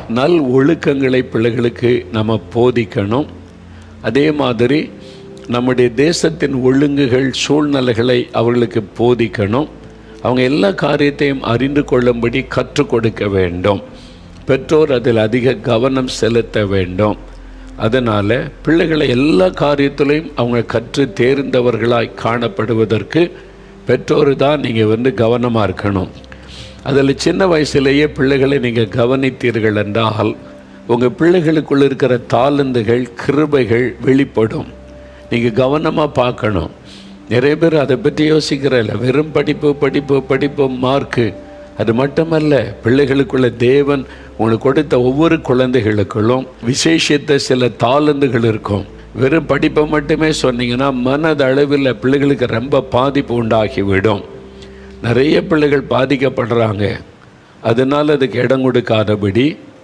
நல் ஒழுக்கங்களை பிள்ளைகளுக்கு நம்ம போதிக்கணும். அதே மாதிரி நம்முடைய தேசத்தின் ஒழுங்குகள் சூழ்நிலைகளை அவர்களுக்கு போதிக்கணும். அவங்க எல்லா காரியத்தையும் அறிந்து கொள்ளும்படி கற்றுக் கொடுக்க வேண்டும். பெற்றோர் அதில் அதிக கவனம் செலுத்த வேண்டும். அதனால் பிள்ளைகளை எல்லா காரியத்திலையும் அவங்க கற்று தேர்ந்தவர்களாய் காணப்படுவதற்கு பெற்றோர் தான் நீங்கள் கவனமாக இருக்கணும். அதில் சின்ன வயசுலேயே பிள்ளைகளை நீங்கள் கவனித்தீர்கள் என்றால் உங்கள் பிள்ளைகளுக்குள் இருக்கிற தாளந்துகள் கிருபைகள் வெளிப்படும். நீங்கள் கவனமாக பார்க்கணும். நிறைய பேர் அதை பற்றி யோசிக்கிறதில்ல. வெறும் படிப்பு மார்க்கு அது மட்டுமல்ல, பிள்ளைகளுக்குள்ள தேவன் உங்களுக்கு கொடுத்த ஒவ்வொரு குழந்தைகளுக்குள்ளும் விசேஷித்த சில தாளந்துகள் இருக்கும். வெறும் படிப்பை மட்டுமே சொன்னீங்கன்னா மனதளவில் பிள்ளைகளுக்கு ரொம்ப பாதிப்பு உண்டாகிவிடும். நிறைய பிள்ளைகள் பாதிக்கப்படுறாங்க. அதனால் அதுக்கு இடம் கொடுக்காதபடி